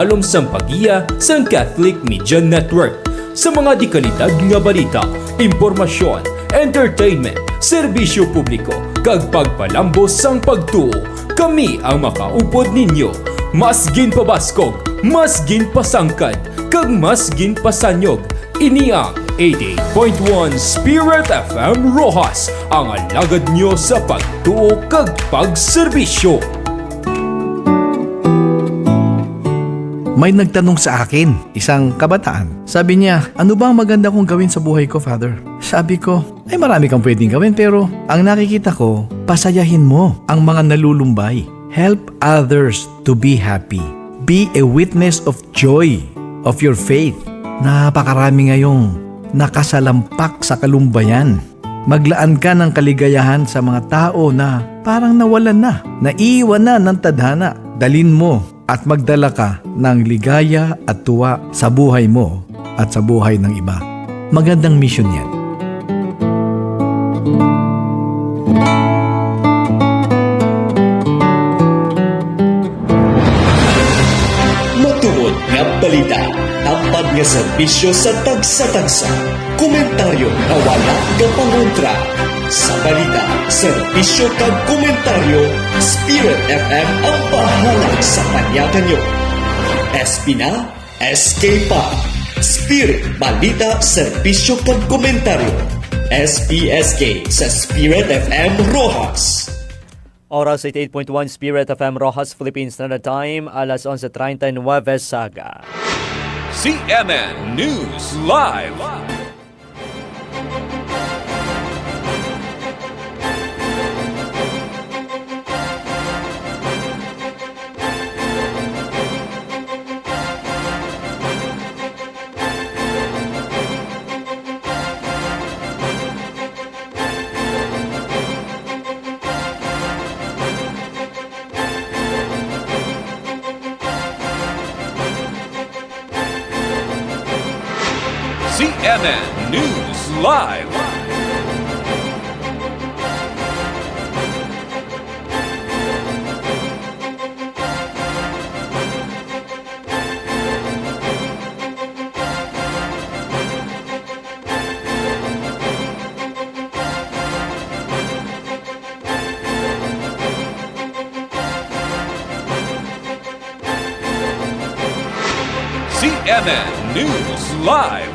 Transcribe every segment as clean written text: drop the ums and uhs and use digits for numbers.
Alom sampagiya sa Catholic Media Network sa mga di kalidad nga balita, impormasyon, entertainment, serbisyo publiko, kag pagpalambos sang pagtuo. Kami ang makaupod ninyo. Mas ginpabaskog, mas ginpasangkad, kag mas ginpasanyog. Ini ang 88.1 Spirit FM Rojas, ang alagad nyo sa pagtuo kag pagserbisyo. May nagtanong sa akin, isang kabataan. Sabi niya, ano ba ang maganda kong gawin sa buhay ko, Father? Sabi ko, ay marami kang pwedeng gawin pero ang nakikita ko, pasayahin mo ang mga nalulumbay. Help others to be happy. Be a witness of joy of your faith. Napakarami ngayong nakasalampak sa kalumbayan. Maglaan ka ng kaligayahan sa mga tao na parang nawalan na, naiwan na ng tadhana. Dalin mo at magdala ka ng ligaya at tuwa sa buhay mo at sa buhay ng iba. Magandang mission yan. Matubod nga balita, tampad nga serbisyo sa tagsa-tagsa, komentaryo na wala nga pangontra. Sa balita, serbisyo kag komentaryo, Spirit FM ang bahala sa panyakan nyo. SP na, SK pa. Spirit, balita, serbisyo kag komentaryo. SPSK sa Spirit FM Rojas. Oras 88.1 Spirit FM Rojas, Philippines Standard Time, alas 11:39 Saga. CNN News Live. CNN News Live. CNN News Live.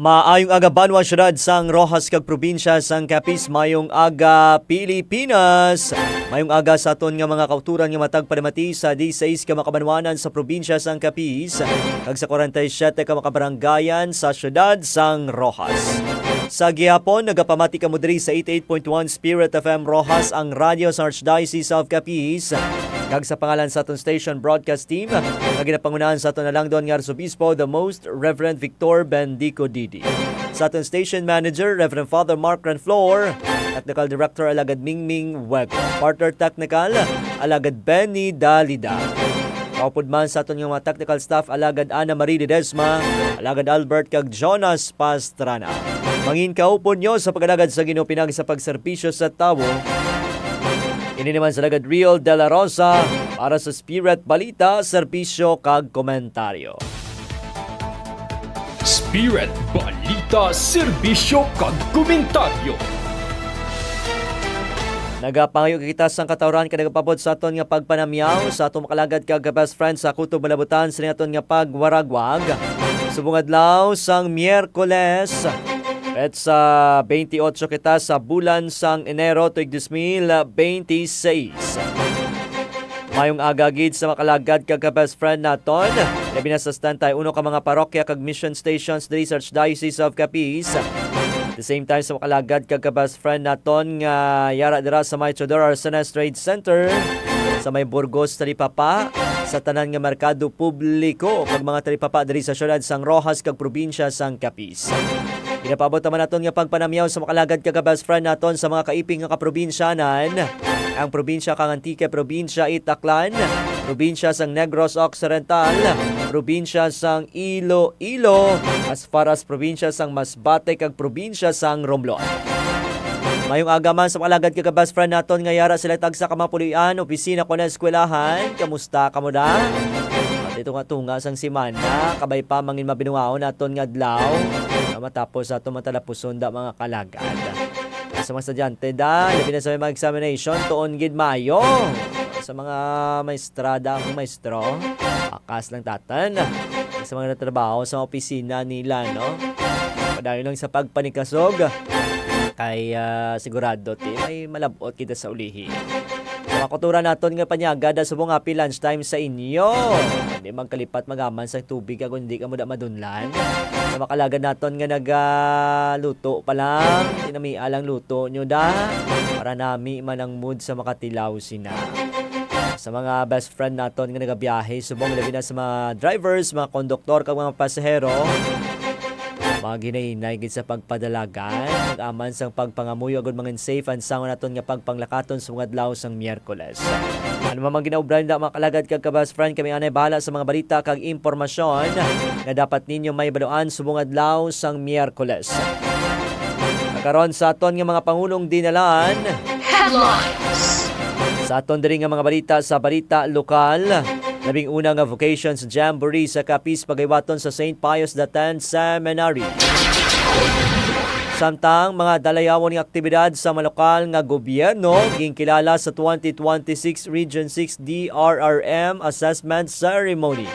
Maayong aga Banwa syudad sang Rojas kag probinsya sang Capiz, mayong aga Pilipinas. Mayong aga sa aton nga mga kauturan nga matag padamati sa 16 ka makabanwanan sa probinsya sang Capiz kag sa 47 ka makabaranggayan sa syudad sang Rojas. Sa gihapon nagapamati kamo diri sa 88.1 Spirit FM Rojas, ang radyo sa Archdiocese of Capiz. Kag sa pangalan sa aton station broadcast team, nga ginapangunahan sa aton Alangdon nga Arsobispo, the Most Reverend Victor Bendico Didi. Sa aton station manager, Reverend Father Mark Ranflor, Technical Director Alagad Mingming Wego, Partner Technical Alagad Benny Dalida. Kaupod man sa aton nga mga technical staff Alagad Ana Marie Ledesma, Alagad Albert kag Jonas Pastrana. Mangin kaupod nyo sa pagdagad sa Ginoo pinagi sa pagserbisyo sa tawo. Ini naman sa Alagad Real de la Rosa para sa Spirit Balita, serbisyo kag komentaryo. Spirit Balita, serbisyo kag komentaryo. Nagapangayo kita sang katawran ka nagapabot sa aton nga pagpanamyaw sa atong makalagad kag best friend sa kutob malabutan sa aton nga pagwaragwag. Subong adlaw sang Miyerkules at sa 28 kita sa bulan sang Enero tuig 2026. Mayong agagid sa makalagad kag best friend naton. Labi na sa stantay uno ka mga parokya kag mission stations diri sa Archdiocese of Capiz. At the same time sa makalagad kag best friend naton nga yara dira sa may Chodor Arsenes Trade Center sa may Burgos Talipapa, sa tanan nga merkado publiko kag mga talipapa diri sa syudad sang Rojas kag probinsya sang Capiz. Pinapabot naman naton nga pagpanamyaw sa makalagad kag best friend naton sa mga kaiping nga kaprobinsyanan. Ang probinsya kang Antique, probinsya Itaklan, probinsya sang Negros Occidental, probinsya sang Iloilo, as far as probinsya sang Masbate kag probinsya sang Romblon. Mayong agaman sa kalagad ka best friend naton nga yara sila tag sa kamapulian, opisina ko na eskwelahan. Kamusta ka mo da? At ito nga tunga sang simana, kabay pa mangin mabinuaon naton nga adlaw. Matapos ato matalapuson da mga kalagad. Sa mga estudyante da, labi na sa mga examination, tuon gid Mayo. Sa mga maestrada, maestro, akas lang tatan. Sa mga natrabaho sa mga opisina nila, no? Padahil lang sa pagpanikasog, kay sigurado may malabot kita sa ulihi. Sa makutura naton nga panyaga da subong happy lunchtime sa inyo. Hindi magkalipat magaman sa tubig kung hindi ka mo da madunlan. Sa makalagad naton nga nagaluto pa lang, tinamialang luto nyo da para nami man ang mood sa makatilaw sina. Sa mga best friend naton nga nagabiyahe, subong labi na sa mga drivers, mga konduktor, kag mga pasahero, mga ginahinay gid sa pagpadalagan, mag-aman sang pagpangamuyo agud mga safe and sound naton nga pagpanglakaton sa mga adlaw sang Miyerkules. Ano man ginaubran da mga kalagad kag ka-best friend, kami anay bahala sa mga balita kag impormasyon na dapat ninyo may baluan subong adlaw sang Miyerkules. Karon sa aton nga mga pangulong dinalaan, Headlines. sa aton diri nga mga balita sa balita lokal, labing una nga Vocations Jamboree sa Capiz pagaywaton sa St. Pius X Seminary. Samtang mga dalayawon nga aktibidad sa malokal nga gobyerno ginkilala sa 2026 Region 6 DRRM Assessment Ceremony.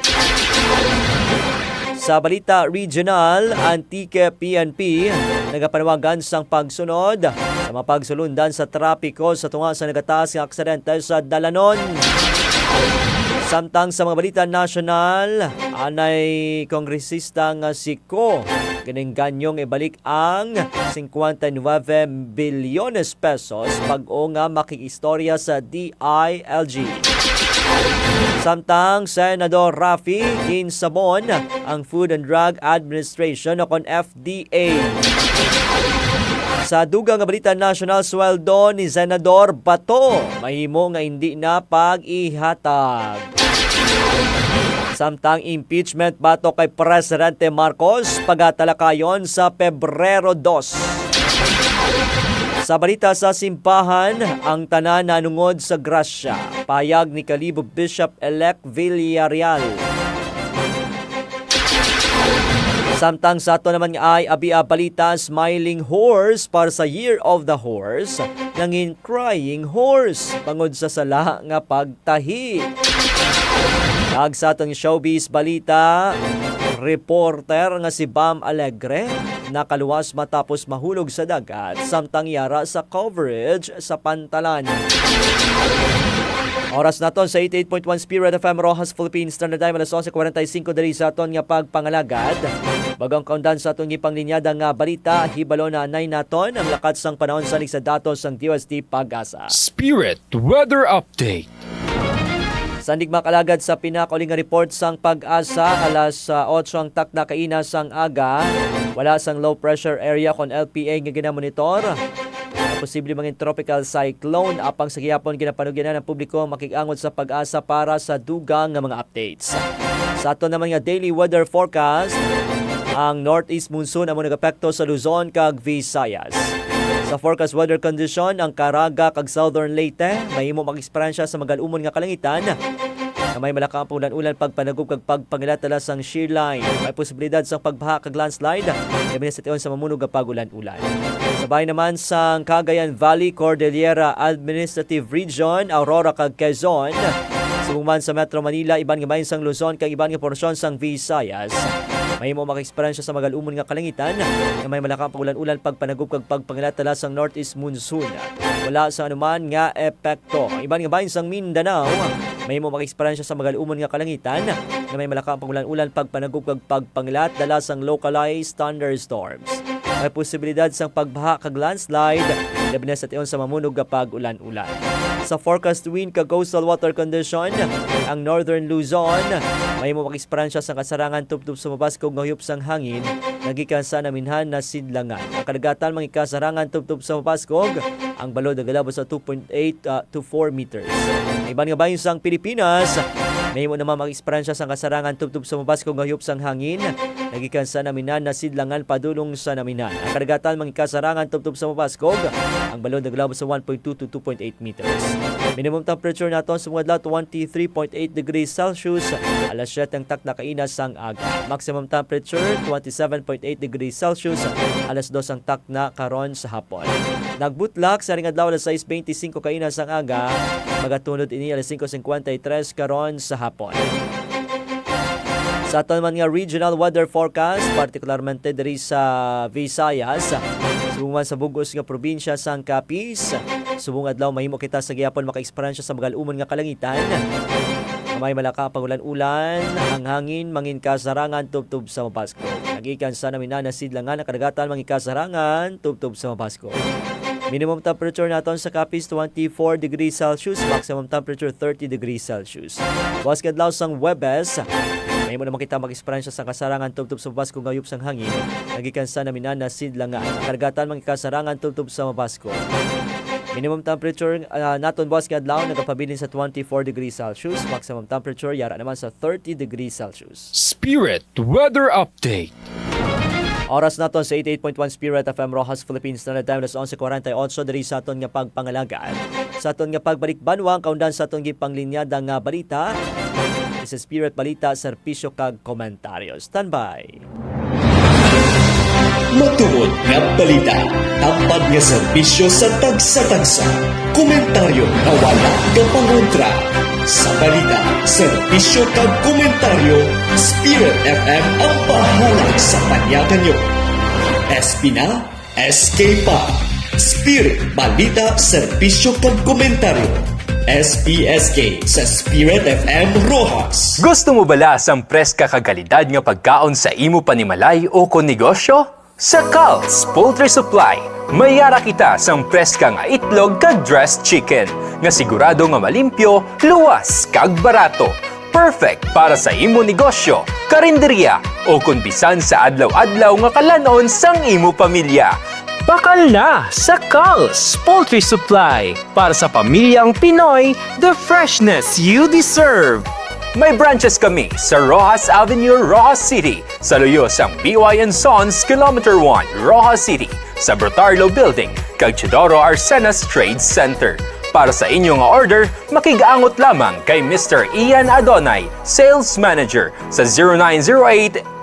Sa balita regional, Antique PNP nagapanawagan sang pagsunod sa mapagsulundan sa trapiko sa tunga sa nagataas nga aksidente sa Dalanon. Samtang sa mga balita national, anay kongresista nga si Ko ganyan ibalik ang 59 bilyones pesos pag-o nga makiistorya sa DILG. Samtang Senador Rafi ginsabon ang Food and Drug Administration o kon FDA. Sa dugang nga balita national, sweldo ni Senador Bato mahimo nga hindi na pag-ihatag. Samtang impeachment bato kay Presidente Marcos pagatalakayon sa Pebrero 2. Sa balita sa simbahan, ang tanan nanungod sa grasya. Payag ni Kalibo Bishop-elect Villarreal. Samtang sa ato naman ay abia balita, smiling horse para sa Year of the Horse, nangin crying horse pangod sa sala nga pagtahi. Ag sa atong showbiz balita, reporter nga si Bam Alegre nakaluwas matapos mahulog sa dagat samtang yara sa coverage sa pantalan. Oras naton sa 88.1 Spirit FM Rojas Philippines Standard Time, alas 11:45 diri sa aton nga pagpangalagad. Bagang kaundan sa aton gipanglinyada nga balita, hibalo na anay naton ang lakat sang panahon sa datos sang DOST Pag-asa. Spirit Weather Update. Sandig makalagad sa pinakaling nga report sang Pag-asa, alas 8 ang takna kaina sang aga. Wala sang low pressure area kon LPA nga ginamonitor. Posible mangin tropical cyclone apang sa gihapon ginapanugyanan ng publiko makikangot sa Pag-asa para sa dugang nga mga updates. Sa ato naman nga daily weather forecast, ang northeast monsoon amo nagapekto sa Luzon kag Visayas. Sa forecast weather condition, ang Caraga kag Southern Leyte mahimo mag-eksperyensya sa magalumon nga kalangitan na may malakang ulan-ulan pagpanagub kag pagpangilatala sang shear line. May posibilidad sa pagbaha kag landslide labi na sa tion sa mamunog nga pag-ulan-ulan. Sabay naman sa Cagayan Valley, Cordillera Administrative Region, Aurora kag Quezon. Subong man sa Metro Manila, iban nga bahin sang Luzon kag iban nga porsyon sang Visayas. Mahimo maka-eksperyensya sa magalumon nga kalangitan na may malakang ulan-ulan pagpanagub kag pagpangilatala sang northeast monsoon. Wala sa anuman nga epekto. Iban nga bahin sang Mindanao, mahimo maka-eksperyensya sa magalumon nga kalangitan na may malakang ulan-ulan pagpanagub kag pagpangilatala sang localized thunderstorms. May posibilidad sang pagbaha kag landslide labi na sa tion sa mamunog nga pag-ulan-ulan. Sa forecast wind kag coastal water condition, ang northern Luzon mahimo mag-eksperyensya sa kasarangan tubtub sa mabaskog nga huyop sang hangin nagikan sa naminhan na sidlangan. Ang kadagatan mga kasarangan tubtub sa mabaskog, ang balod nagalabot sa 2.8 to 4 meters. Iban nga bahin sang Pilipinas, mahimo naman mag-eksperyensya sa kasarangan tubtub sa mabaskog nga huyop sang hangin nagikan sa Naminan na sidlangan padulong sa Naminan. Ang kadagatan mangikasarangan tubtob sa Mapaskog. Ang balon naglabot sa 1.2 to 2.8 meters. Minimum temperature naton sa mga adlaw 23.8 degrees Celsius. Alas 7 ang tak na kainas sang aga. Maximum temperature 27.8 degrees Celsius. Alas 2 ang tak na karon sa hapon. Nagbutlak sa ring adlaw alas 6:25 kainas sang aga. Magatunod ini alas 5:53 karon sa hapon. Sa aton man nga regional weather forecast, partikularmente diri sa Visayas, subong sa bugos nga probinsya sang Capiz, subong adlaw mahimo kita sa gihapon maka-eksperyensya sa magal-umon nga kalangitan. May malaka pagulan-ulan, ang hangin mangin kasarangan tubtob sa Mapaskog. Nagikan sa Naminan na sidlangan ang kadagatan mangin kasarangan tubtob sa Mapaskog. Minimum temperature naton sa Capiz 24 degrees Celsius, maximum temperature 30 degrees Celsius. Bukas kadlaw sang Huwebes, may mo naman kita mag-eksperyensya sa kasarangan tubtob sa Mapaskog ngayop sang hangin. Nagikan sa Naminan na sidlangan ang kadagatan mangin kasarangan tubtob sa Mapaskog. Minimum temperature naton bukas kadlaw nagapabilin sa 24 degrees Celsius, maximum temperature yara naman sa 30 degrees Celsius. Spirit Weather Update. Oras naton sa 88.1 Spirit FM Rojas Philippines Standard Time alas 11:48 diri sa aton nga pagpangalagaan. Sa aton nga pagbalik banwa kaundan sa aton gipanglinyada nga balita. Sa Spirit Balita, serbisyo kag komentaryo. Standby. Matuod nga balita, tampad nga serbisyo sa tagsa-tagsa, komentaryo na wala nga pangontra. Sa balita, serbisyo kag komentaryo, Spirit FM ang bahala sa panyakan nyo. SP na, SK pa. Spirit Balita, serbisyo kag komentaryo. SPSK sa Spirit FM Rojas. Gusto mo bala sang preska kagalidad nga pagkaon sa imo panimalay o kon negosyo? Sa Cal's Poultry Supply, mayara kita sang preska nga itlog kag dressed chicken nga sigurado nga malimpyo, luwas kag barato. Perfect para sa imo negosyo, karinderya o kun bisan sa adlaw-adlaw nga kalanon sang imo pamilya. Bakal na sa Cal's Poultry Supply para sa pamilyang Pinoy, the freshness you deserve. May branches kami sa Rojas Avenue, Rojas City, sa luyo sang BY & Sons, Kilometer 1, Rojas City, sa Brotarlo Building, kag Chidoro Arsenas Trade Center. Para sa inyong order, makigaangot lamang kay Mr. Ian Adonay, Sales Manager sa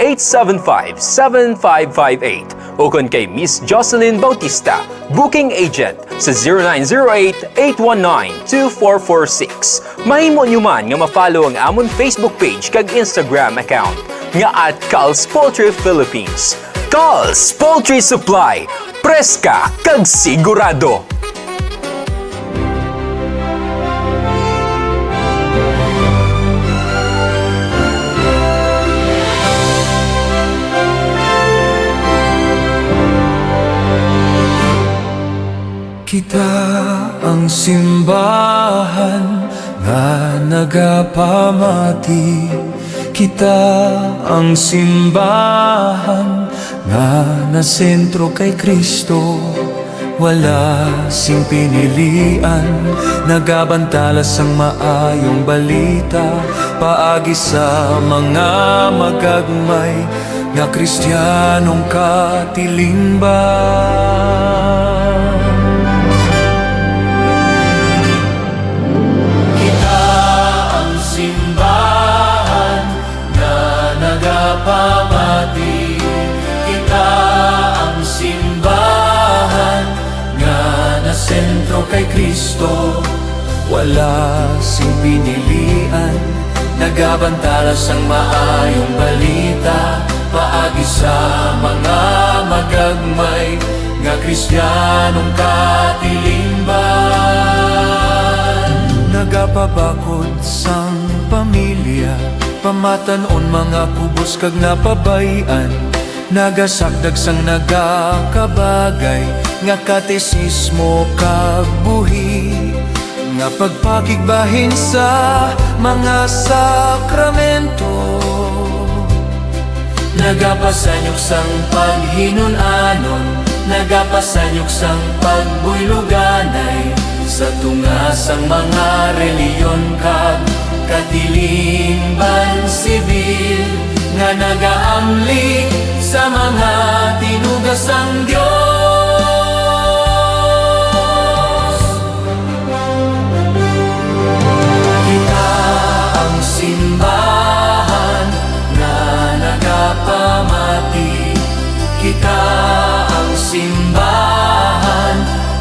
0908-875-7558 o kung kay Miss Jocelyn Bautista, Booking Agent sa 0908-819-2446. Mahimo nyo man nga ma-follow ang amon Facebook page kag Instagram account nga at Cal's Poultry Philippines. Cal's Poultry Supply, preska kag sigurado. Kita ang simbahan nga nagapamati. Kita ang simbahan nga nasentro kay Kristo. Wala sing pinilian, nagabantala sang maayong balita. Paagi sa mga magagmay nga Kristiyanong katilingban. Pamati, kita ang simbahan nga nasentro kay Kristo. Wala sing pinilian, nagabantala sang maayong balita. Paagi sa mga magagmay nga Kristiyanong katilingban. Nagapabakod sang pamilya, pamatanon mga kubos kag napabayan. Nagasakdag sang nagakabagay nga katesismo kag buhi. Nga pagpakigbahin sa mga sakramento. Nagapasanyok sang paghinunanon, nagapasanyok sang pagbuyluganay. Sa tungasang mga reliyon kag katilingban sibil, nga nagaamli sa mga tinugasang Diyos. Kita ang simbahan na nagapamati. Kita ang simbahan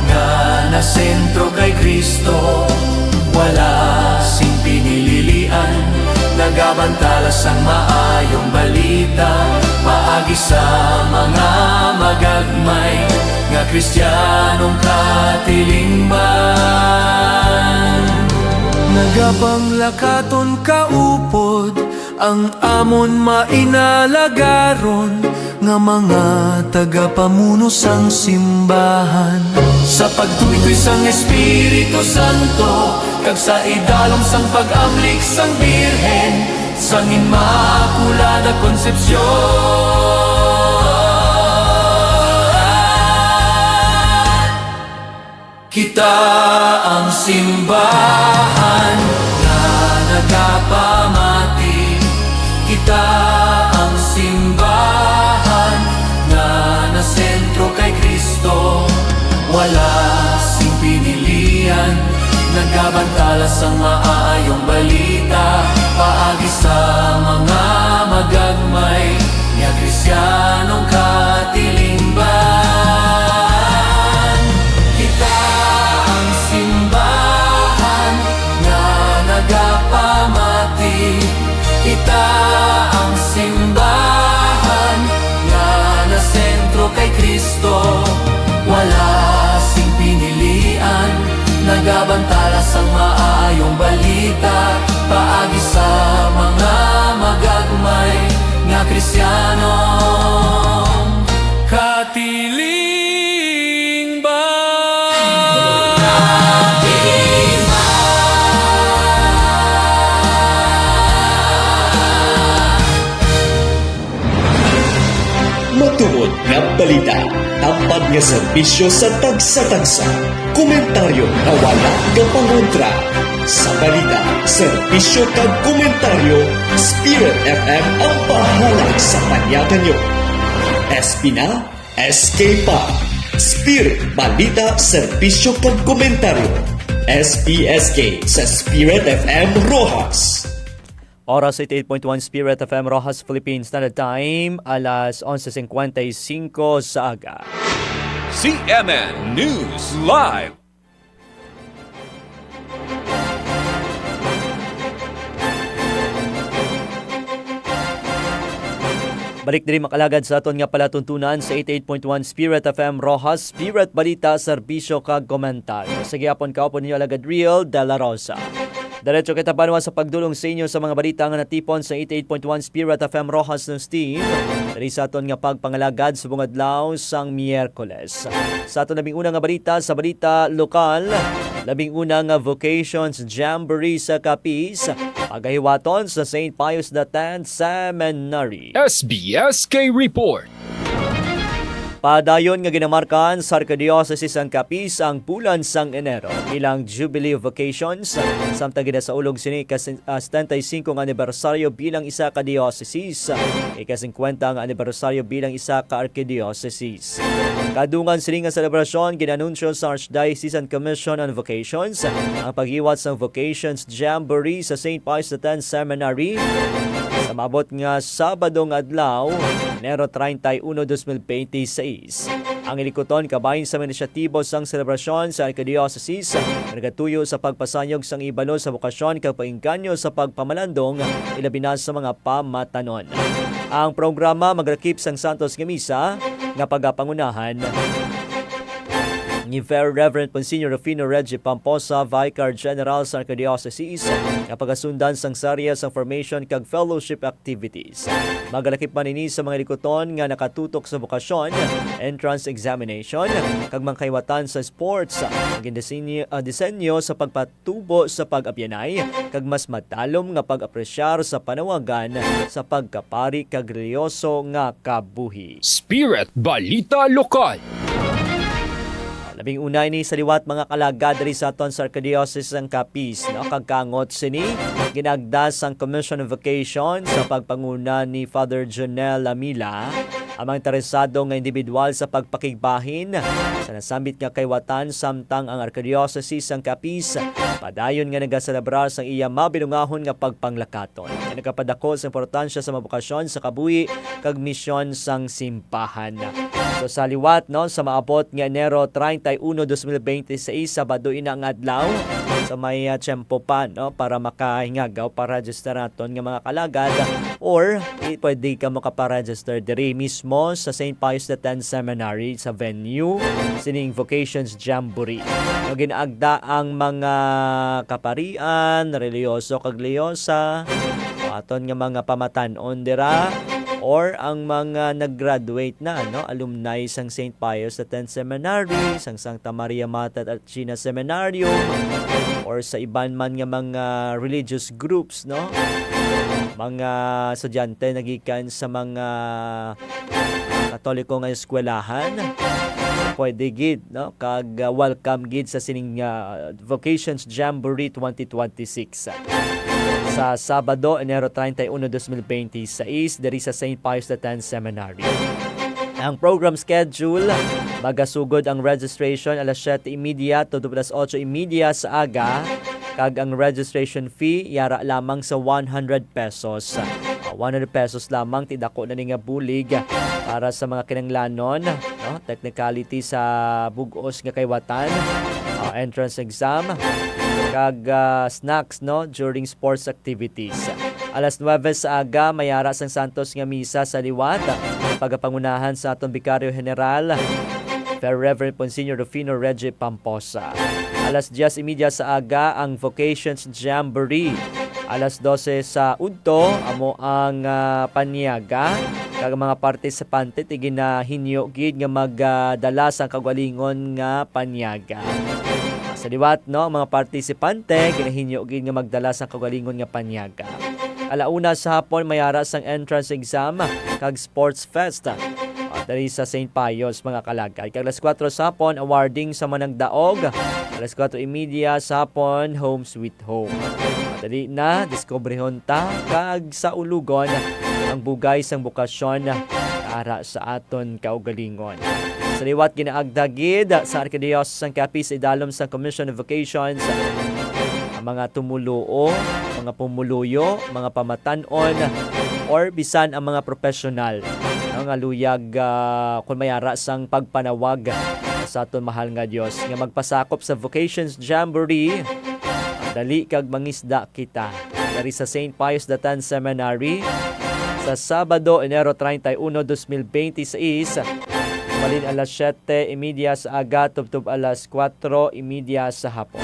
nga nasentro kay Kristo. Wala sing pinililian, nagabantala sang maayong balita, paagi sa mga magagmay nga Kristiyanong katilingban. Nagapanglakaton kaupod ang amon mainalagaron nga mga tagapamuno sang simbahan. Sa pagtukoy sang Espiritu Santo, kag sa idalom sang pag-amlik sang Birhen, sang Immaculada Concepcion. Kita ang simbahan na nagapamati. Kita ang simbahan na nasentro kay Kristo. Wala sing pinilian, nagabantala sa maayong balita, paagi sa mga magagmay nga Kristiyanong katilingban. Kita ang simbahan na nagapamati. Kita ang simbahan na nasentro kay Kristo. Wala sing pinilian, nagabantala sa maayong balita, paagi sa mga magagmay nga Kristiyanong Matungod nga balita, tampad nga serbisyo sa tagsa-tagsa, komentaryo na wala kapangontra. Sa balita, serbisyo kag komentaryo, Spirit FM ang bahala sa panyagan nyo. SP na, SK pa. Spirit, balita, serbisyo kag komentaryo. SPSK sa Spirit FM Rojas. Oras 88.1 Spirit FM Rojas, Philippines Standard Time, alas 11:55 sa aga. CMN News Live. Balik diri makalagad sa aton nga palatuntunan sa 88.1 Spirit FM Rojas, Spirit Balita, Serbisyo kag Komentaryo. Sige apon kaupon ninyo alagad Real De La Rosa. Diretso kita banwa sa pagdulong sa inyo sa mga balita nga natipon sa 88.1 Spirit FM Rojas News Team. Dari sa aton nga pagpangalagad sa bungadlaw sang Miyerkules. Sa aton labing unang nga balita sa balita lokal, labing unang nga Vocations Jamboree sa Capiz, pagahiwaton sa St. Pius X Seminary. SBSK Report. Padayon nga ginamarkan sa Archdiocese sang Capiz ang bulan sang Enero bilang Jubilee Vocations samtang ginasaulog sini ka 75 nga anibersaryo bilang isa ka diocese, ika-50 nga anibersaryo bilang isa ka archdiocese. Kadungan sini nga selebrasyon ginanunsyo sa Archdiocesan Commission on Vocations ang paghiwat sang Vocations Jamboree sa St. Pius X Seminary sa mabot nga Sabadong adlaw, Enero 31, 2026. Ang ilikuton kabahin sa inisyatibo sang selebrasyon sa Archdiocese nagatuyo sa pagpasayog sang ibalo sa bokasyon kag paingganyo sa pagpamalandong ilabi na sa mga pamatanon. Ang programa magrakip sang Santos nga Misa nga pagapangunahan ni Very Reverend Monsignor Rufino Reggie Pamposa, Vicar General sa Archdiocese, nga pagasundan sang sarya sang formation kag fellowship activities. Magalakip man ini sa mga likuton nga nakatutok sa bokasyon, entrance examination, kag mangkaiwatan sa sports, disenyo sa pagpatubo sa pag-abyanay, kag mas matalom nga pag-apresyar sa panawagan sa pagkapari kag religyoso nga kabuhi. Spirit Balita Lokal. Labing una ini sa liwat mga kalagad diri sa aton sa Archdiocese ng Capiz, no? Kagkangot sini ginagdas ang Commission on Vocation sa pagpanguna ni Father Jonel Lamila ang mga interesado nga individual sa pagpakigbahin sa nasambit nga kaywatan samtang ang Archdiocese ng Capiz padayon nga nagaselebrar sa iya mabilungahon nga pagpanglakaton. Nga nagapadako sa importansya sa mabukasyon sa kabuhi kag misyon sang simbahan. So sa liwat no sa maabot nga Enero 31, 2026 Sabado ina ang adlaw sa may tiyempo pa no para makahingagaw para register naton nga mga kalagad or pwede ka makaparegister diri mismo sa St. Pius X Seminary sa venue sining Vocations Jamboree. No, ginaagda ang mga kaparian, reliyoso kag liyosa, aton nga mga pamatan-on dira or ang mga nag-graduate na alumni sang St. Pius X Seminary, sang Santa Maria Mata at China Seminarium or sa iban man nga mga religious groups mga estudyante nagikan sa mga Katoliko nga eskwelahan pwede gid kag welcome gid sa sining Vocations Jamboree 2026 sa Sabado, Enero 31, 2026 diri sa St. Pius X Seminary. Ang program schedule, magasugod ang registration alas 7:30 to alas 8:30 sa aga, kag ang registration fee yara lamang sa 100 pesos. 100 pesos lamang tidako na ni nga bulig para sa mga kinanglanon, technicality sa bugos nga kaywatan, entrance exam, kag snacks during sports activities. Alas 9 sa aga mayara sang Santos nga misa sa liwat pagapangunahan sa aton Bikaryo General Fair Reverend Monsignor Rufino Reggie Pamposa. Alas 10:30 sa aga ang Vocations Jamboree. Alas 12 sa udto amo ang panyaga kag mga partisipante tiginahinyo gid nga magdala sang kagalingon nga panyaga. Sa liwat mga partisipante ginahinyo gid nga magdala sang kagalingon nga panyaga. Alauna sa hapon mayara sang entrance exam kag sports fest dali sa St. Pius mga kalagay. Kag alas 4 sa hapon awarding sa managdaog. Alas 4:30 sa hapon home sweet home. Dali na discoverehon ta kag sa ulugon ang bugay sang bukasyon para sa aton kaugalingon. Sa liwat ginaagdagid sa Archdiocese ng Capiz idalom sa Commission on Vocations ang mga tumuluo, mga pumuluyo, mga pamatan-on or bisan ang mga profesional nga luyag kung mayara sang pagpanawag sa aton mahal nga Dios nga magpasakop sa Vocations Jamboree. Dali kag mangisda kita dari sa St. Pius X Seminary sa Sabado, Enero 31, 2026 malin alas 7:30 sa aga tubtob alas 4:30 sa hapon.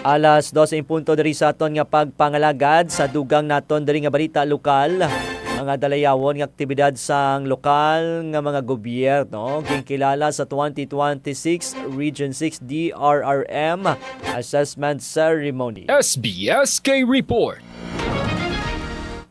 Alas 12 punto diri sa aton nga pagpangalagad sa dugang naton diri nga balita lokal. Mga dalayawon nga aktibidad sang lokal nga mga gobyerno ginkilala sa 2026 Region 6 DRRM Assessment Ceremony. SBSK Report.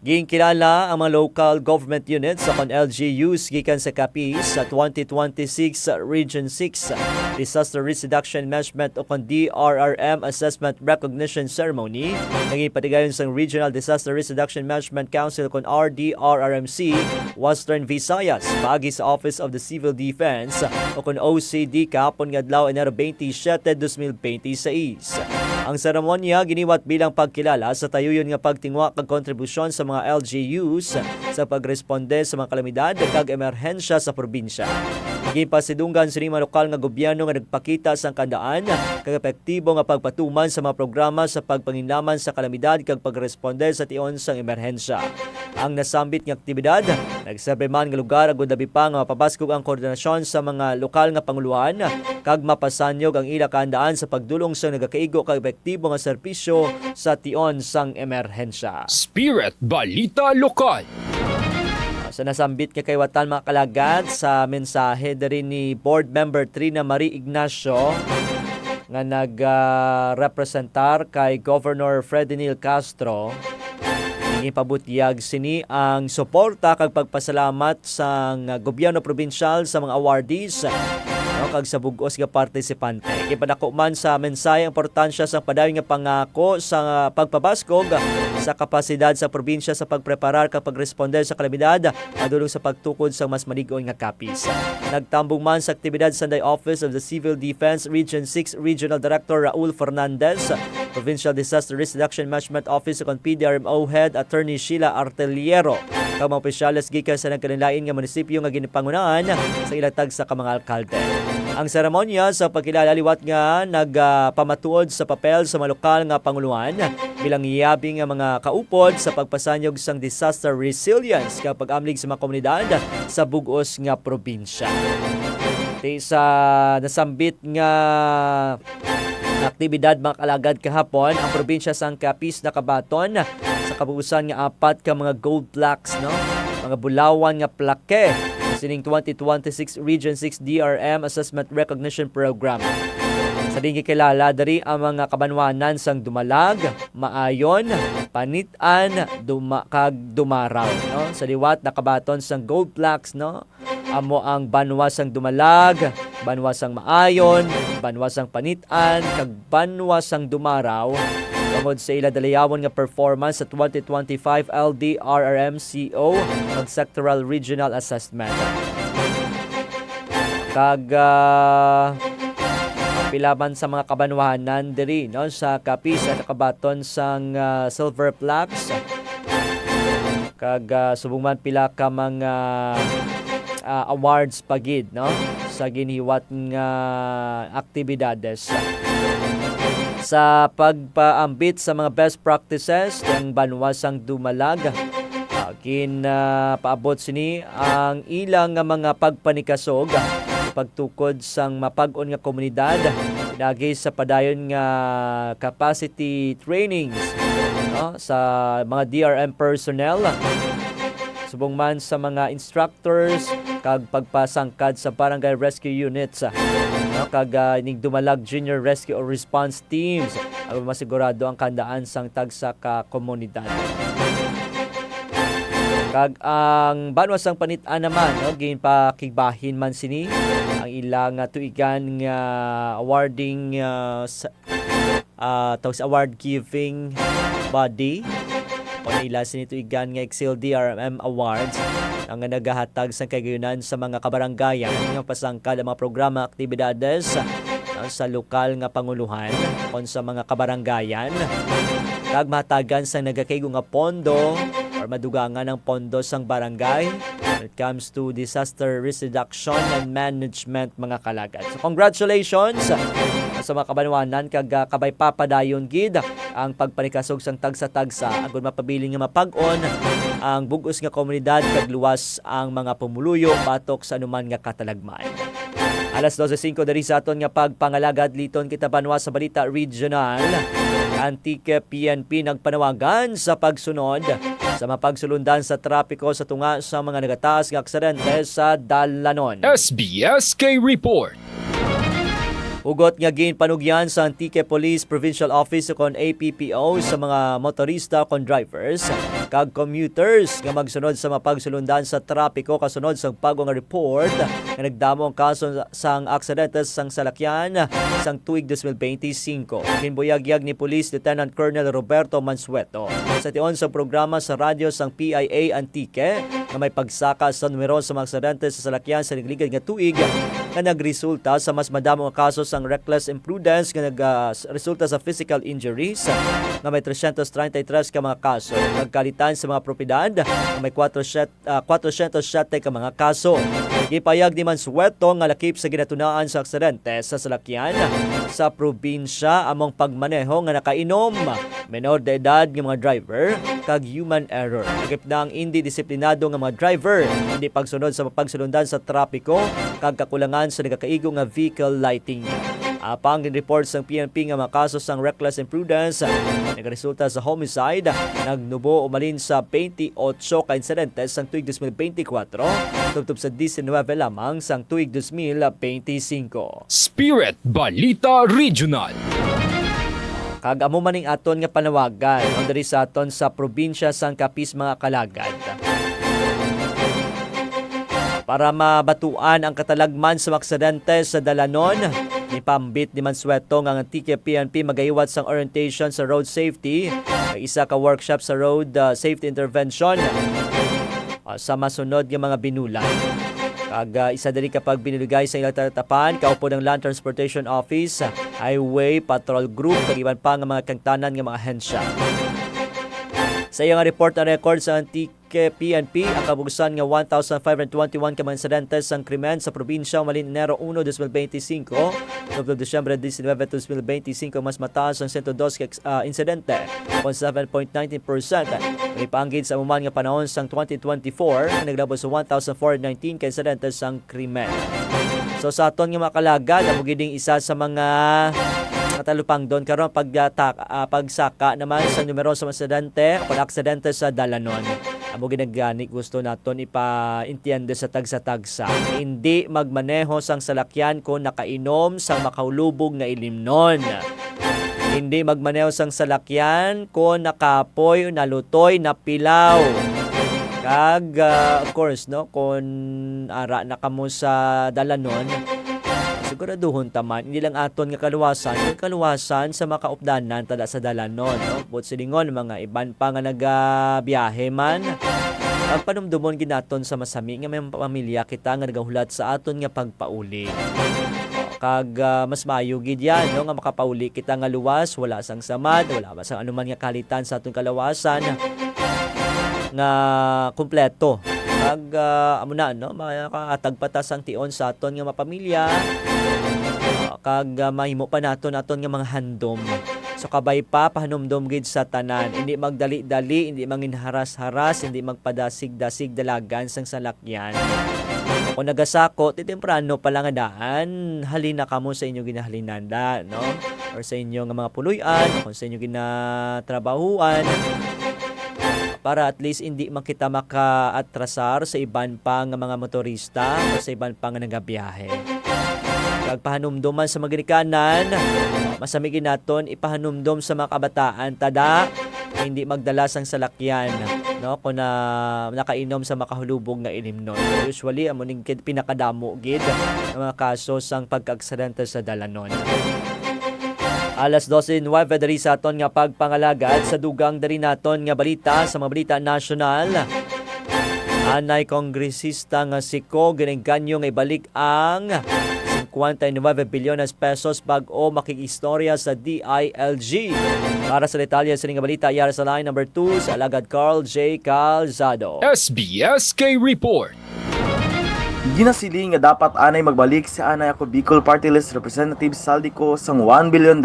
Ginkilala ang mga local government units sa LGUs gikan sa Capiz sa 2026 Region 6 Disaster Risk Reduction Management o DRRM Assessment Recognition Ceremony. Nagipatigayon sa Regional Disaster Risk Reduction Management Council kon RDRRMC Western Visayas pagi sa Office of the Civil Defense o kon OCD kahapon nga adlaw Enero 27, 2026. Ang seremonya giniwat bilang pagkilala sa tayuyon nga pagtingwa kag kontribusyon sa mga LGUs sa pagresponde sa mga kalamidad kag emerhensya sa probinsya. Gipasidunggan sa mga lokal nga gobyerno nga nagpakita sa kandaan kag epektibo nga pagpatuman sa mga programa sa pagpanginlaman sa kalamidad kag pagresponde sa tion sang emerhensya. Ang nasambit nga aktibidad nagsabi man nga lugar agud labi pa nga mapabaskog ang koordinasyon sa mga lokal nga panguluhan kag mapasanyog ang ila kaandaan sa pagdulong sa nagakaigo kag epektibo nga serbisyo sa tion sang emerhensya. Spirit Balita Lokal. Sa nasambit nga kaywatan mga kalagad sa mensahe diri ni Board Member Trina Marie Ignacio nga nag-representar kay Governor Fredinil Castro Ipabutyag sini ang suporta kag pagpasalamat sa gobyerno probinsyal sa mga awardees kag sa bugos nga partisipante. Ipadako man sa mensahe ang importansya sa padayon nga pangako sa pagpabaskog sa kapasidad sa probinsya sa pagpreparar kag pagresponde sa kalamidad padulong sa pagtukod sa mas malig-on nga kapis. Nagtambong man sa aktibidad sa the Office of the Civil Defense Region 6 Regional Director Raul Fernandez, Provincial Disaster Risk Reduction Management Office ug PDRMO Head Attorney Sheila Arteliero kag mga opisyales gikan sa nagkanilain nga munisipyo nga ginipangunahan sa ilatag sa mga alkalde. Ang seremonya sa pagkilala liwat nga nagpamatuod sa papel sa mga lokal nga panguluhan bilang iyabing nga mga kaupod sa pagpasanyog sang disaster resilience kapag amlig sa mga komunidad sa bugos nga probinsya. Sa nasambit nga aktibidad mga kalagad kahapon, ang probinsya sang Capiz nakabaton sa kabuusan nga 4 ka mga gold plaques, no? Mga bulawan nga plake sining 2026 Region 6 DRM Assessment Recognition Program. Sa dingi kilala dari ang mga kabanwanan sang Dumalag, Maayon, Panitan, kag Dumaraw, no? Sa liwat nakabaton sang gold plaques, no? Amo ang banwa sang Dumalag, banwa sang Maayon, banwa sang Panitan, kag banwa sang Dumaraw tungod sa ila dalayawon nga performance sa 2025 LDRRMCO ug Sectoral Regional Assessment. Kag pilaban sa mga kabanwahanan diri, no, sa Capiz at nakabaton sang silver plaques. Kag subong man pila ka mga awards pagid, no, sa ginhiwat nga aktibidades. Sa pagpaambit sa mga best practices ng banwasang Dumalag, paabot sini ang ilang nga mga pagpanikasog pagtukod sang mapag-on nga komunidad dagi sa padayon nga capacity trainings, no, sa mga DRM personnel subong man sa mga instructors kag pagpasangkad sa barangay rescue units, no, kag ining Dumalag Junior Rescue or Response Teams ang masigurado ang kandaan sang tagsa ka komunidad. Kag ang banwasang Panitan naman, no, ginpakigbahin man sini ang ilang tuigan nga awarding award giving body o nila sini tuigan nga Excel DRM Awards ang nagahatag sa kagayunan sa mga kabarangayan nga pasangkad ang mga programa aktibidades sa lokal nga panguluhan kon sa mga kabarangayan kag mahatagan sa nagakaygo nga pondo or madugangan ng pondo sang barangay when it comes to disaster risk reduction and management mga kalagad. So congratulations sa mga kabanwanan kag kabay papadayon gid ang pagpanikasog sang tagsa-tagsa agon mapabiling nga mapag-on ang bugos nga komunidad kag luwas ang mga pumuluyo batok sa anuman nga katalagman. Alas 12:05 dari sa aton nga pagpangalagad liton kita banwa sa balita regional. Antique PNP nagpanawagan sa pagsunod sa mapagsulundan sa trapiko sa tunga sa mga nagataas nga aksidente sa Dalanon. SBSK Report. Ugot nga ginpanugyan sa Antique Police Provincial Office kon APPO sa mga motorista kon drivers kag commuters nga magsunod sa mapagsulundan sa trapiko kasunod sa bagong report nga nagdamo ang kaso sang aksidente sang salakyan sang tuig 2025. Ginbuyagyag ni Police Lieutenant Colonel Roberto Mansueto sa tion sa programa sa radyo sang PIA Antique nga may pagsaka sa numero sa mga aksidente sa salakyan sa ligligad nga tuig nga nagresulta sa mas madamong kaso sang reckless imprudence nga nagresulta sa physical injuries nga may 333 ka mga kaso, nagkalitan sa mga propiedad nga may 407 ka mga kaso. Gipayag ni Mansueto nga lakip sa ginatunaan sa aksidente sa salakyan sa probinsya among pagmaneho nga nakainom, menor de edad nga mga driver kag human error. Lakip na ang hindi disiplinado nga mga driver, hindi pagsunod sa mapagsulundan sa trapiko kag kakulangan sa nagakaigo nga vehicle lighting. Apang report sa PNP nga mga kaso sang reckless imprudence nagresulta sa homicide, nagnubo umalin sa 28 ka insidente sang tuig 2024 tubtob sa 19 lamang sang tuig 2025. Spirit Balita Regional. Kag amo maning aton nga panawagan no, diri sa aton sa probinsya sang Capiz mga kalagad. Para mabatuan ang katalagman sa aksidente sa Dalanon, ipambit ni Mansueto nga ang TK-PNP magahiwat sang orientation sa road safety, isa ka workshop sa road safety intervention sa masunod nga mga binulan. Kag isa diri kapag binilugay sa ilang tatapan, kaupo ng Land Transportation Office, Highway Patrol Group, kag iban pa nga mga kangtanan nga mga ahensya. Sa iyang report na record sa TK-PNP, ang kabugusan nga 1,521 ka mga insidentes sang krimen sa probinsya malin Enero 1, 2025, Noong Desyembre 19, 2025, mas mataas ang 102 ka insidente, 7.19%. Ipanggid sa umuman nga panahon sang 2024, naglabot sa 1,419 ka insidentes sang krimen. So sa aton nga makalagad, amo giding isa sa mga katalupang doon karon pagsaka naman sa numero sa aksidente o aksidente sa Dalanon. Amo ginagani gusto naton ipaintiende sa tagsa-tagsa. Hindi magmaneho sang salakyan kung nakainom sang makaulubog nga ilimnon. Hindi magmaneho sang salakyan kung nakapoy, nalutoy, napilaw. Kag of course no kung ara na kamo sa Dalanon, siguraduhon taman hindi lang aton nga kaluwasan sa makaupdanan tada sa Dalanon no. But silingon mga iban pa nga nagabiyahe man, ang panumdumon ginaton sa masami nga may pamilya kita nga nagahulat sa aton nga pagpauli. Kag mas maayo gid yan no nga makapauli kita nga luwas, wala sang samad, wala sang anuman nga kalitan sa aton kalawasan nga kumpleto. Kag amo na no makatagpatas ang tion sa aton nga mapamilya. Kag mahimo pa naton nga mga handom. So kabay pa pahanumdom gid sa tanan, hindi magdali-dali, hindi manginharas-haras, hindi magpadasig-dasig dalagan sang salakyan. Kung nagasako, temprano pa lang daan, halina kamo sa inyo ginahalinanda, no? Or sa inyo nga mga puluyan, kung sa inyo ginatrabahuan, para at least hindi makita makaatrasar sa iban pa nga mga motorista o sa iban pa nga nagabiyahe. Pagpahanumduman sa maginikanan, masamigin naton ipahanumdum sa mga kabataan tada hindi magdala sang salakyan no kung nakainom sa makahulubog nga ilimnon. Usually amo ning pinakadamo gid ang mga kaso sang pagkaaksidente sa Dalanon. Alas 12:09 diri sa aton nga pagpangalagad sa dugang diri naton nga balita sa mga balita nasyonal. Anay kongresista nga si Ko ginengganyo nga ibalik ang 59 bilyones pesos bag-o makikistorya sa DILG. Para sa detalye sa nga balita, yara sa line number 2 sa alagad Carl J. Calzado. SBSK Report. Ginasiling nga dapat anay magbalik si Anay ako Bicol Party List Representative Saldico sang $1 billion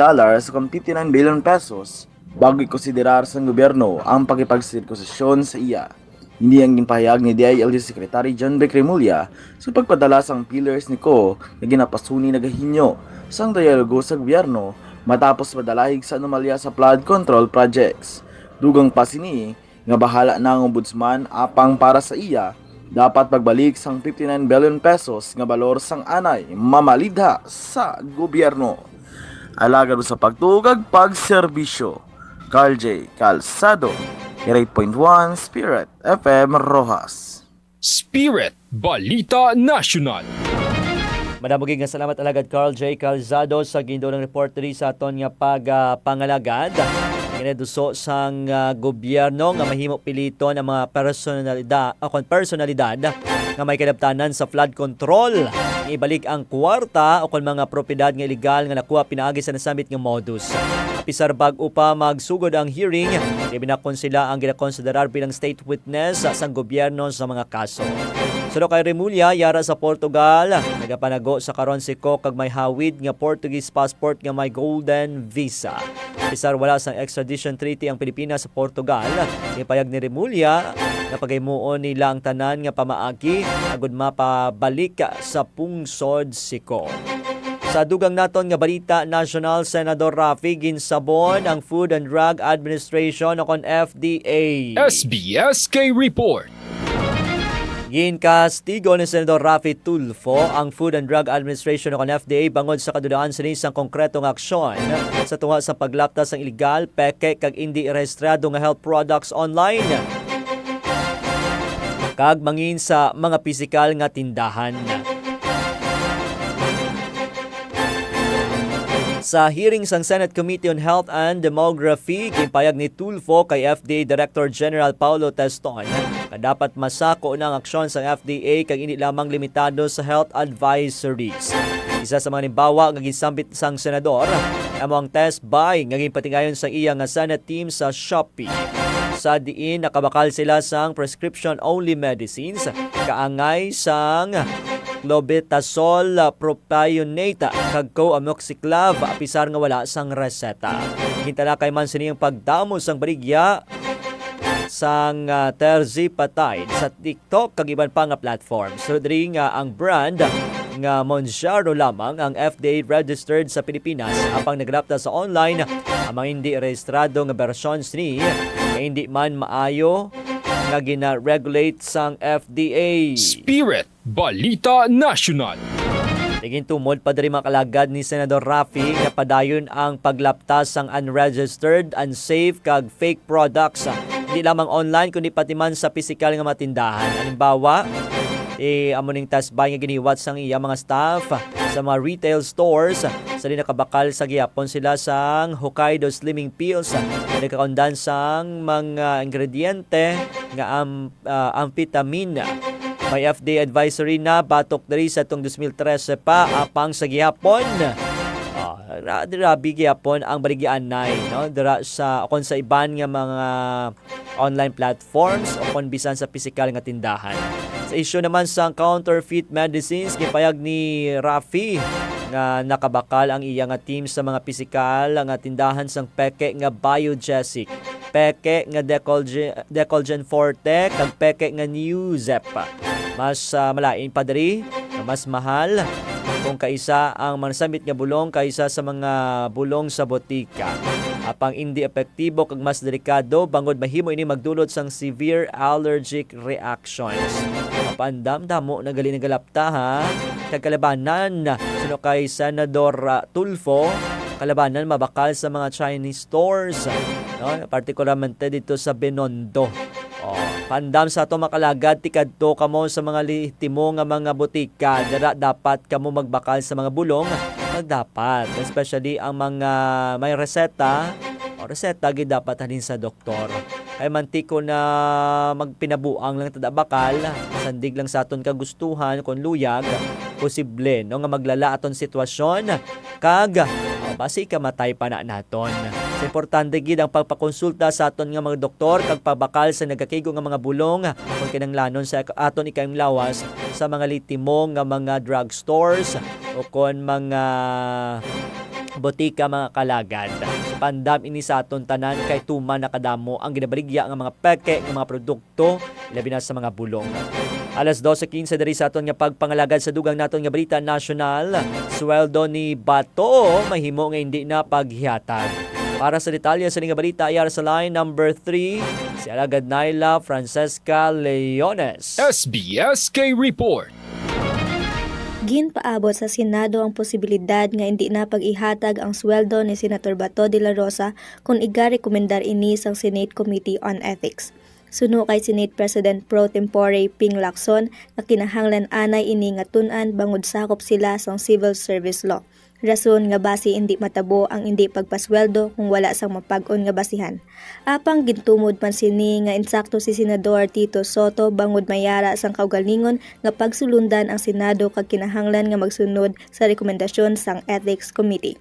kung 59 billion pesos bago ikonsiderar sa gobyerno ang pakipagsirkusasyon sa iya. Hindi ang ginpahayag ni DILG Secretary John Beck Remulla sa pagpadala sang pillars ni Ko na ginapasuni nagahinyo sang dialogo sa gobyerno matapos madalahig sa anomalya sa flood control projects. Dugang pa sini nga bahala na ang ombudsman apang para sa iya dapat pagbalik sang 59 billion pesos nga balor sang anay mamalidha sa gobyerno. Alagad sa pagtugag pagserbisyo. Carl J. Calzado, 8.1 Spirit FM Rojas. Spirit Balita National. Madamugig nga salamat alagad Carl J. Calzado sa gindo ng report diri sa aton nga pagpangalagad. Kineduso sang gobyerno nga mahimo piliton ang mga personalidad nga may kadaptanan sa flood control. Ibalik ang kwarta o kung mga propiedad nga ilegal nga nakuha pinaagi sa nasamit nga modus. Pisar bag-o pa magsugod ang hearing, ibinakon sila ang ginakonsiderar bilang state witness sa gobyerno sa mga kaso. Sulo kay Remulla, yara sa Portugal, nagapanago sa karon si Ko kag may hawid nga Portuguese passport nga may golden visa. Pisar wala sang extradition treaty ang Pilipinas sa Portugal. Ipayag ni Remulla na pagaymuon nila ang tanan nga pamaagi agud mapabalik sa pungsod si Ko. Sa dugang naton nga balita national, Senador Rafi ginsabon ang Food and Drug Administration o kon FDA. SBSK Report. Ginkastigo ni Senador Raffy Tulfo ang Food and Drug Administration o FDA bangod sa kadudaan sa isang konkretong aksyon sa tunga sa paglaptas ng illegal, peke kag hindi rehistrado nga health products online kag mangin sa mga pisikal nga tindahan. Sa hearing sang Senate Committee on Health and Demography, kimpayag ni Tulfo kay FDA Director General Paulo Teston na dapat masako ng aksyon sa FDA kag hindi lamang limitado sa health advisories. Isa sa mga nimbawa nga gisambit sang senador amo ang test buy nga gipatingayon sa iya nga Senate team sa Shopee. Sa diin nakabakal sila sang prescription-only medicines kaangay sang clobetasol propionate kag co-amoxiclav apisar nga wala sang reseta. Hintalakay man siniyang pagdamo sang baligya sang terzipatide sa TikTok kag iban pa nga platform. So diri nga ang brand nga Monjaro lamang ang FDA registered sa Pilipinas apang naglapta sa online ang mga hindi rehistrado nga versions ni nga hindi man maayo nga gina-regulate sang FDA. Spirit Balita National. Tiging tumod pa diri makalagad ni Senador Raffy nga padayon ang paglaptas sang unregistered, unsafe kag fake products. Hindi lamang online kundi pati man sa pisikal nga matindahan. Halimbawa, amuning test buy nga giniwat sang iya mga staff sa mga retail stores sa nakabakal sa gihapon sila sang Hokkaido Slimming Pills nagkakundan sang mga ingrediente nga amphetamine. May FDA advisory na batok diri sa tong 2013 pa apang sa gihapon. Grabe gihapon ang baligyan nay, no? Dira sa kon sa iban nga mga online platforms o kon bisan sa pisikal nga tindahan. Sa issue naman sa counterfeit medicines, gipayag ni Raffy nga nakabakal ang iya nga team sa mga pisikal nga tindahan sang peke nga Biogesic, peke nga Decolgen Forte, kag peke nga New Zep. Mas malain pa diri, mas mahal kung kaisa ang manasambit nga bulong kaysa sa mga bulong sa botika. Apang hindi epektibo kag mas delikado bangod mahimo ini magdulot sang severe allergic reactions. Apandam damo na gali nagalapta ha. Kag kalabanan suno kay Senador Tulfo, kalabanan mabakal sa mga Chinese stores, no? Partikularmente dito sa Binondo. Pandam sa ato makalagad tikadto kamo sa mga litimo nga mga botika. Dara dapat kamo magbakal sa mga bulong dapat, especially ang mga may reseta o reseta gid dapat halin sa doktor. Kay mantiko na magpinabuang lang tada bakal, sandig lang sa aton kagustuhan kon luyag, posible no nga maglala aton sitwasyon kag basi kamatay pa na naton. Sa importante gid ang pagpakonsulta sa aton nga mga doktor kag pabakal sa nagakigo nga mga bulong kung kinahanglanon sa aton ikayong lawas sa mga litimo nga mga drugstores o kon mga botika mga kalagad. Pandam ini sa aton tanan kay tuman nakadamo ang ginabaligya nga mga peke nga mga produkto labi na sa mga bulong. Alas 12:15 diri sa aton nga pagpangalagad sa dugang naton nga balita nasyonal. Sweldo ni Bato mahimo nga hindi na paghihatag. Para sa detalye sa nga balita ayar sa line number 3 si Alagad Naila Francesca Leones. SBSK Report. Ginpaabot sa Senado ang posibilidad nga hindi na pag-ihatag ang sweldo ni Senator Bato de la Rosa kung iga-rekomendar ini sa Senate Committee on Ethics. Suno kay Senate President Pro Tempore Ping Lacson na kinahanglan anay ini nga tun-an bangod sakop sila sa Civil Service Law. Rason nga base hindi matabo ang hindi pagpasweldo kung wala sang mapag-on nga basihan. Apang gintumod man sini nga insakto si Senador Tito Soto bangod mayara sang kaugalingon nga pagsulundan ang Senado kag kinahanglan nga magsunod sa rekomendasyon sang Ethics Committee.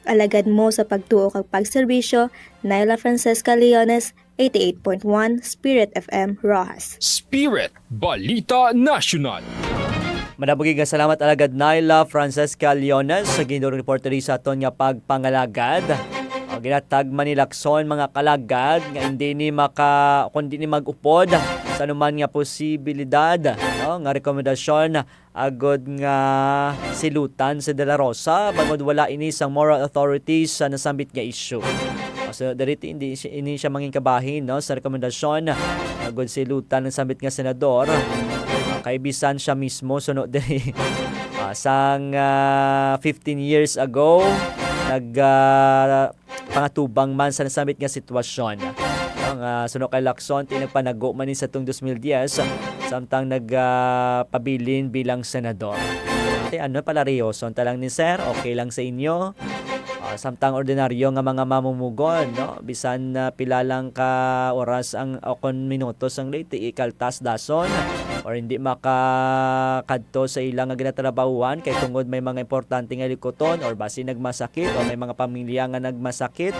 Alagad mo sa pagtuo kag pagserbisyo, Naila Francesca Leones, 88.1 Spirit FM Rojas. Spirit Balita National. Manabugig nga salamat Alagad Naila Francesca Leones sa ginurong reporter sa aton nga pagpangalagad. Ginatag man ni Lacson mga kalagad nga hindi ni kundi ni mag-upod sa anuman nga posibilidad, no? Nga rekomendasyon agod nga silutan si De La Rosa bangod wala ini sang moral authorities sa nasambit nga issue. So darito hindi siya manging kabahin, no, sa rekomendasyon agod silutan ng sambit nga senador. kay bisan siya mismo sunod diri sang 15 years ago pangatubang man sa nasamit nga sitwasyon. Ang sunod kay Lacson nagpanago man ni sa tung 2010 samtang nagpabilin bilang senador. Ano pala Rioson talang ni sir, okay lang sa inyo? Samtang ordinaryo nga mga mamumugon, no? Bisan pila lang ka oras ang okon minutos ang late ikaltas dason or hindi makakadto sa ilang nga ginatrabahuan kay tungod may mga importante nga likoton or basi nagmasakit o may mga pamilya nga nagmasakit.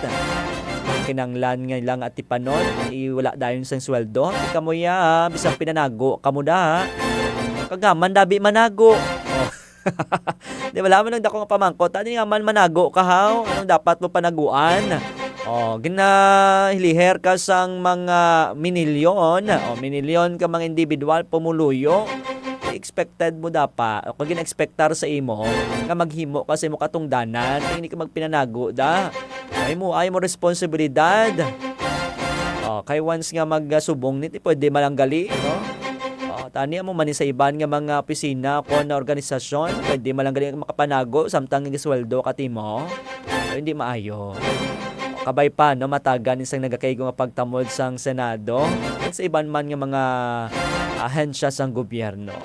Kinanglan nga lang at tipanon, wala dayon sang sweldo. Di kamo ya, bisan pinanago kamo da. Kagaman dabi manago. Di wala man ang dako nga pamangkot. Ano nga man manago ka haw? Anong dapat mo panaguan? Ginahiliher ka sang mga minilyon. Minilyon ka mga individual pumuluyo. Expected mo dapat. Kung gina-expectar sa imo, nga maghimo kasi mo katungdanan, hindi ka magpinanago da. Ay mo responsibilidad. Kay once nga magsubong niti, pwede malanggali, no? Tani mo man sa iban nga mga opisina ko na organisasyon, pwede malanggali makapanago samtang nga sweldo katimo. Hindi maayo. Kabay pa no matagan isang nagakaygo nga pagtamod sang Senado sa iban man nga mga ahensya sang gobyerno.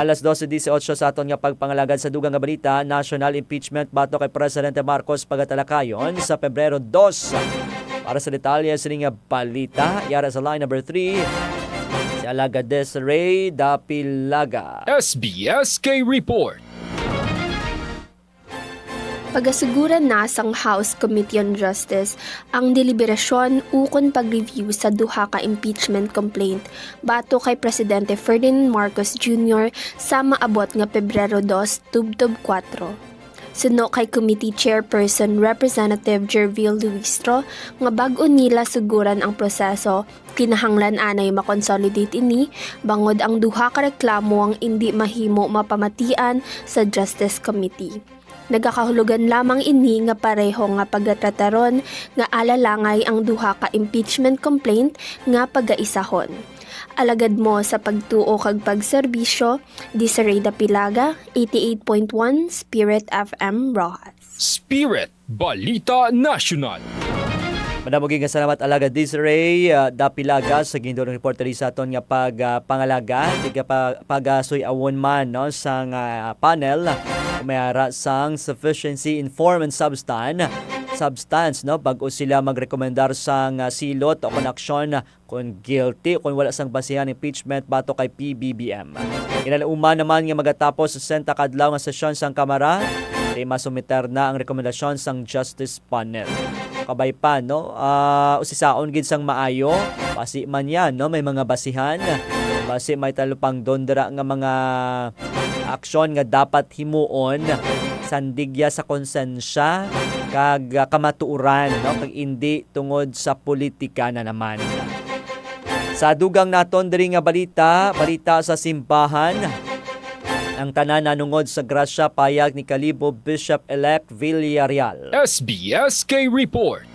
Alas 12:18 sa aton nga pagpangalagad sa dugang nga balita, national impeachment bato kay Presidente Marcos pagatalakayon sa Pebrero 2. Para sa detalye sa nga balita, yara sa line number 3. Alaga Desiree Dapilaga. SBSK Report. Pagasiguran na sang House Committee on Justice ang deliberasyon ukon pag-review sa duha ka impeachment complaint bato kay Presidente Ferdinand Marcos Jr. sa maabot nga Pebrero 2, tubtob 4. Suno kay Committee Chairperson Representative Jervil Luistro nga bag-o nila suguran ang proseso, kinahanglan anay makonsolidate ini bangod ang duha ka reklamo ang hindi mahimo mapamatian sa Justice Committee. Nagakahulugan lamang ini nga pareho nga pagtrataron nga alalangay ang duha ka impeachment complaint nga pagaisahon. Alagad mo sa pagtuo kag pagserbisyo, Desiree Dapilaga, 88.1 Spirit FM Rojas. Spirit Balita National. Madamuging nga salamat alaga Desiree Dapilaga sa gindong reporter sa aton nga pangalaga tiga pagasuy awon man no sang panel umayara sang sufficiency in form and substance no bago sila magrekomendar sang silot o konaksyon kung guilty kung wala sang basihan impeachment bato kay PBBM. Inalauman naman nga magatapos sa 60 kadlaw nga sesyon sang Kamara, masumiter na ang rekomendasyon sang Justice Panel. Kabay pa no, usisaon gid sang maayo, basi man yan no, may mga basihan, basi may talupang dondra nga mga aksyon nga dapat himuon sandigya sa konsensya kag kamatuoran no kag hindi tungod sa politika na naman. Sa dugang naton diri nga balita sa simbahan, ang tanan nanungod sa grasya payag ni Kalibo Bishop-elect Villarreal. SBSK Report.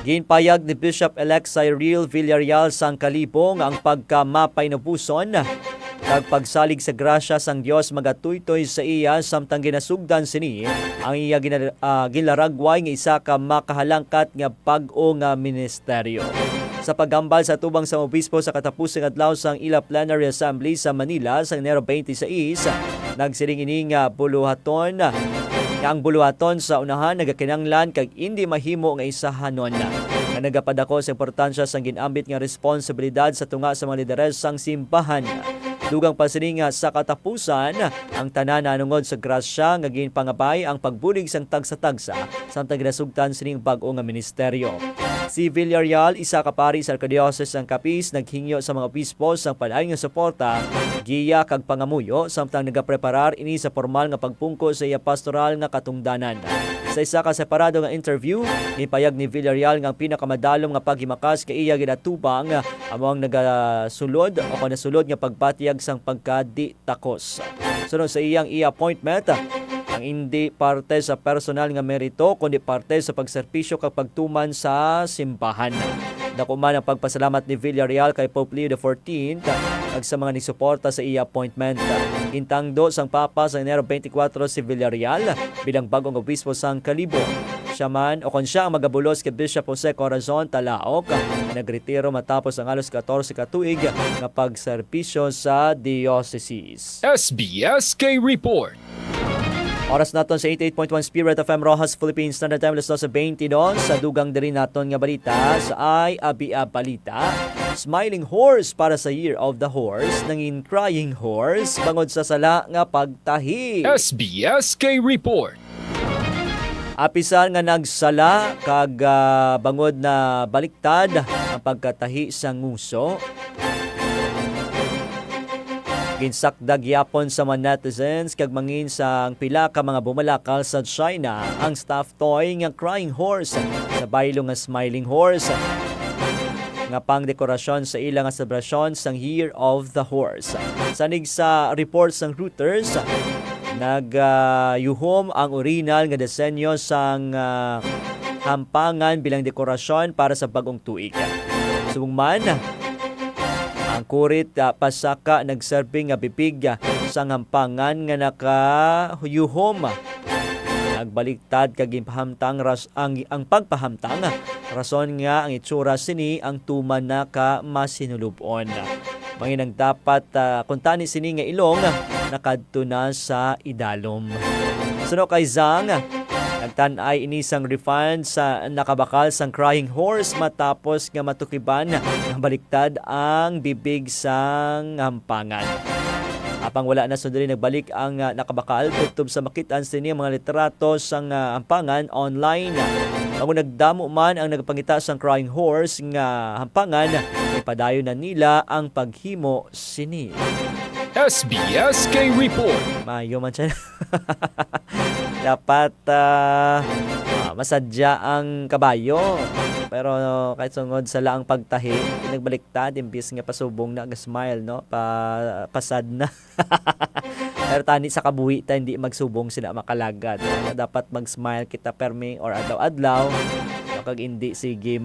Ginpayag ni Bishop-elect Cyril Villarreal sang Kalibo nga ang pagkamapay na buson kag pagsalig sa grasya sang Dios magatuytoy sa iya samtang ginasugdan sini ang iya gilaragway nga isa ka makahalangkat nga bag-o nga ministeryo. Sa paghambal sa tubang sa obispo sa katapusang adlaw sang ila plenary assembly sa Manila sa Enero 26, nagsiling ini nga buluhaton ang buluhaton sa unahan nagakinanglan kag hindi mahimo nga isahanon nga nagapadako sa importansya sang ginambit nga responsibilidad sa tunga sa mga lideres sang simbahan. Dugang pasining sa katapusan, ang tanan nanungod sa grasya nga ginpangabay ang pagbulig sang tagsa-tagsa samtang ginasugtan sining bag-o nga ministeryo. Si Villarreal, isa ka pari sa Archdiocese ng Capiz, naghingyo sa mga obispo sang palayon nga suporta, giya kag pangamuyo samtang nagapreparar ini sa formal nga pagpungko sa iya pastoral nga katungdanan. Sa isa ka separado nga interview, ipayag ni Villarreal nga ang pinakamadalom nga paghimakas kay iya ginatubang amo ang nagasulod o nasulod nga pagpatiyag sang pagkadi takos. Sunod sa iyang i-appointment, ang hindi parte sa personal nga merito kundi parte sa pagserbisyo kag pagtuman sa simbahan. Dako man ang pagpasalamat ni Villarreal kay Pope Leo XIV ag sa mga nisuporta sa iya appointment. Intangdo sang Papa sa Enero 24 si Villarreal bilang bagong obispo sang Kalibo. Siya man o kon siya ang magabulos kay Bishop Jose Corazon Talaok, nagretiro matapos ang halos 14 ka tuig nga pagserbisyo sa diocese. SBSK Report. Oras naton sa 88.1 Spirit FM Rojas Philippines Standard Time, alas 12:22 sa dugang diri naton nga balita sa Abia Balita. Smiling horse para sa Year of the Horse, nangin crying horse bangod sa sala nga pagtahi. SBSK Report. Apisan nga nagsala kag bangod na baliktad ang pagkatahi sa nguso. Ginsakdag yapon sa mga netizens kag mangin sa pila ka mga bumalakal sa China ang stuffed toy nga crying horse sa baylo nga smiling horse nga pang dekorasyon sa ilang nga selebrasyon sang Year of the Horse. Sanig sa reports ng Reuters, yuhom ang original nga disenyo sang hampangan bilang dekorasyon para sa bagong tuig. Subong man, ang kurit pasaka nagserbing nga bibig sa hampangan nga nakayuhom. Nagbaliktad kag gipahamtang ang pagpahamtang rason nga ang itsura sini ang tuman na ka masinulubon. Manginang dapat kuntani sini nga ilong nakadto na sa idalom. Suno kay Zhang, nagtanay inisang refund sa nakabakal sang crying horse matapos nga matukiban nga baliktad ang bibig sang hampangan. Apang wala na sundali nagbalik ang nakabakal tubtob sa makitaan sini mga litrato sang hampangan online. Ang nagdamo man ang nagpangita sang crying horse nga hampangan, ipadayon na nila ang paghimo sini. SBSK Report. Mayo man siya. Dapat masadya ang kabayo. Pero kahit sungod sa laang pagtahi, nagbaliktad, imbis nga pasubong na, smile, no? Pasad na. Pero tani sa kabuhi ta, hindi magsubong sila makalagad. Dapat mag-smile kita permi or adlaw-adlaw. Kag hindi, sige,